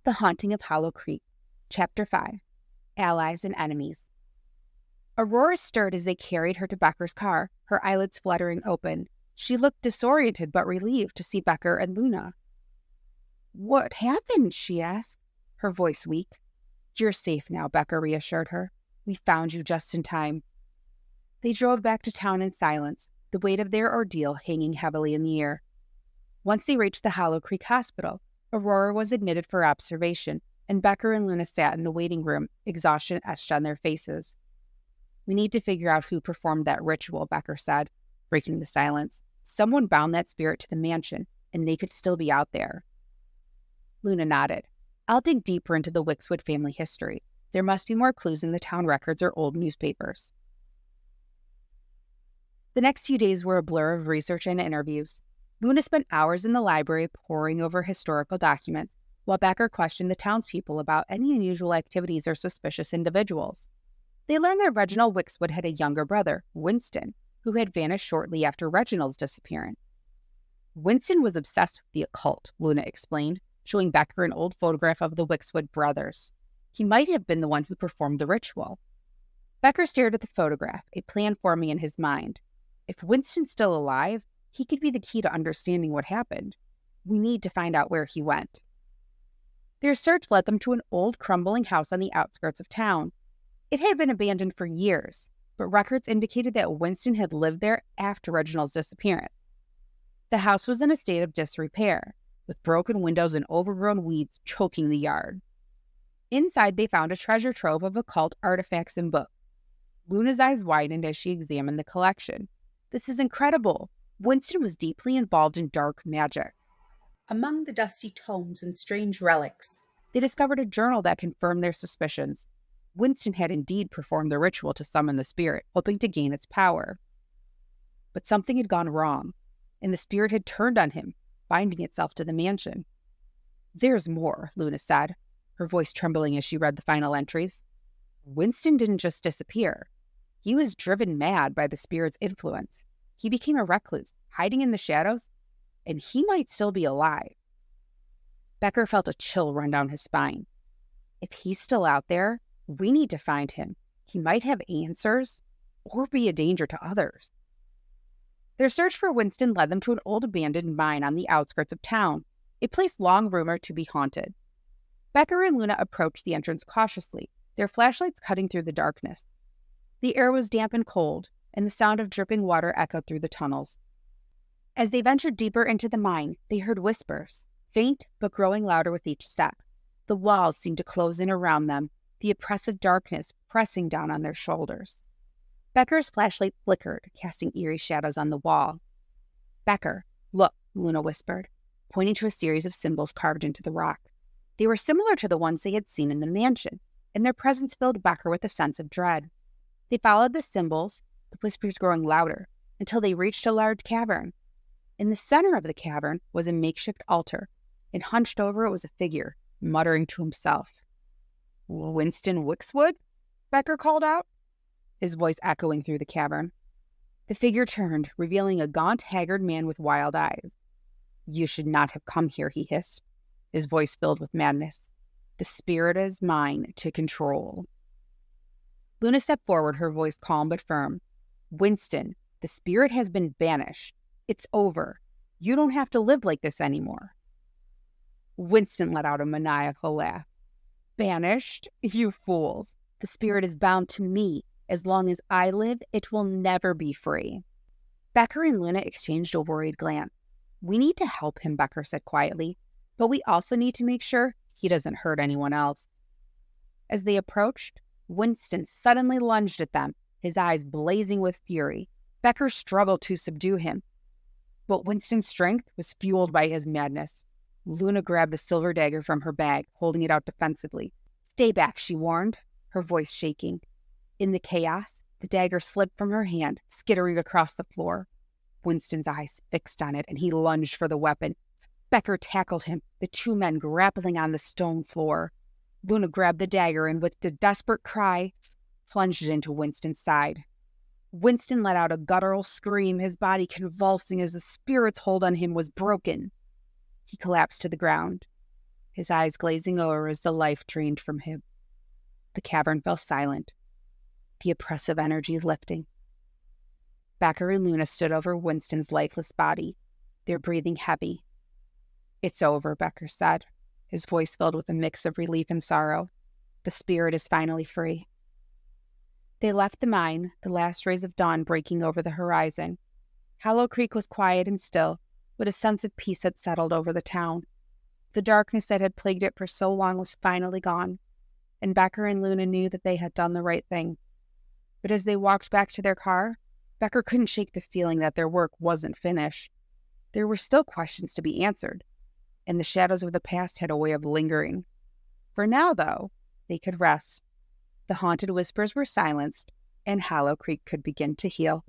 The Haunting of Hollow Creek, Chapter 5, Allies and Enemies. Aurora stirred as they carried her to Becker's car, her eyelids fluttering open. She looked disoriented but relieved to see Becker and Luna. "What happened?" she asked, her voice weak. "You're safe now," Becker reassured her. "We found you just in time." They drove back to town in silence, the weight of their ordeal hanging heavily in the air. Once they reached the Hollow Creek Hospital, Aurora was admitted for observation, and Becker and Luna sat in the waiting room, exhaustion etched on their faces. "We need to figure out who performed that ritual," Becker said, breaking the silence. "Someone bound that spirit to the mansion, and they could still be out there." Luna nodded. "I'll dig deeper into the Wixxwood family history. There must be more clues in the town records or old newspapers." The next few days were a blur of research and interviews. Luna spent hours in the library poring over historical documents, while Becker questioned the townspeople about any unusual activities or suspicious individuals. They learned that Reginald Wixxwood had a younger brother, Winston, who had vanished shortly after Reginald's disappearance. Winston was obsessed with the occult, Luna explained, showing Becker an old photograph of the Wixxwood brothers. He might have been the one who performed the ritual. Becker stared at the photograph, a plan forming in his mind. If Winston's still alive, he could be the key to understanding what happened. We need to find out where he went. Their search led them to an old, crumbling house on the outskirts of town. It had been abandoned for years, but records indicated that Winston had lived there after Reginald's disappearance. The house was in a state of disrepair, with broken windows and overgrown weeds choking the yard. Inside, they found a treasure trove of occult artifacts and books. Luna's eyes widened as she examined the collection. "This is incredible! Winston was deeply involved in dark magic." Among the dusty tomes and strange relics, they discovered a journal that confirmed their suspicions. Winston had indeed performed the ritual to summon the spirit, hoping to gain its power. But something had gone wrong, and the spirit had turned on him, binding itself to the mansion. "There's more," Luna said, her voice trembling as she read the final entries. "Winston didn't just disappear. He was driven mad by the spirit's influence. He became a recluse, hiding in the shadows, and he might still be alive." Becker felt a chill run down his spine. If he's still out there, we need to find him. He might have answers, or be a danger to others. Their search for Winston led them to an old abandoned mine on the outskirts of town, a place long rumored to be haunted. Becker and Luna approached the entrance cautiously, their flashlights cutting through the darkness. The air was damp and cold, and the sound of dripping water echoed through the tunnels. As they ventured deeper into the mine, they heard whispers, faint but growing louder with each step. The walls seemed to close in around them, the oppressive darkness pressing down on their shoulders. Becker's flashlight flickered, casting eerie shadows on the wall. "Becker, look," Luna whispered, pointing to a series of symbols carved into the rock. They were similar to the ones they had seen in the mansion, and their presence filled Becker with a sense of dread. They followed the symbols, the whispers growing louder, until they reached a large cavern. In the center of the cavern was a makeshift altar, and hunched over it was a figure, muttering to himself. "Winston Wixxwood?" Becker called out, his voice echoing through the cavern. The figure turned, revealing a gaunt, haggard man with wild eyes. "You should not have come here," he hissed, his voice filled with madness. "The spirit is mine to control." Luna stepped forward, her voice calm but firm. "Winston, the spirit has been banished. It's over. You don't have to live like this anymore." Winston let out a maniacal laugh. "Banished? You fools. The spirit is bound to me. As long as I live, it will never be free." Becker and Luna exchanged a worried glance. "We need to help him," Becker said quietly, "but we also need to make sure he doesn't hurt anyone else." As they approached, Winston suddenly lunged at them, his eyes blazing with fury. Becker struggled to subdue him, but Winston's strength was fueled by his madness. Luna grabbed the silver dagger from her bag, holding it out defensively. "Stay back," she warned, her voice shaking. In the chaos, the dagger slipped from her hand, skittering across the floor. Winston's eyes fixed on it, and he lunged for the weapon. Becker tackled him, the two men grappling on the stone floor. Luna grabbed the dagger and, with a desperate cry, plunged it into Winston's side. Winston let out a guttural scream, his body convulsing as the spirit's hold on him was broken. He collapsed to the ground, his eyes glazing over as the life drained from him. The cavern fell silent, the oppressive energy lifting. Becker and Luna stood over Winston's lifeless body, their breathing heavy. "It's over," Becker said, his voice filled with a mix of relief and sorrow. "The spirit is finally free." They left the mine, the last rays of dawn breaking over the horizon. Hollow Creek was quiet and still, but a sense of peace had settled over the town. The darkness that had plagued it for so long was finally gone, and Becker and Luna knew that they had done the right thing. But as they walked back to their car, Becker couldn't shake the feeling that their work wasn't finished. There were still questions to be answered, and the shadows of the past had a way of lingering. For now, though, they could rest. The haunted whispers were silenced, and Hollow Creek could begin to heal.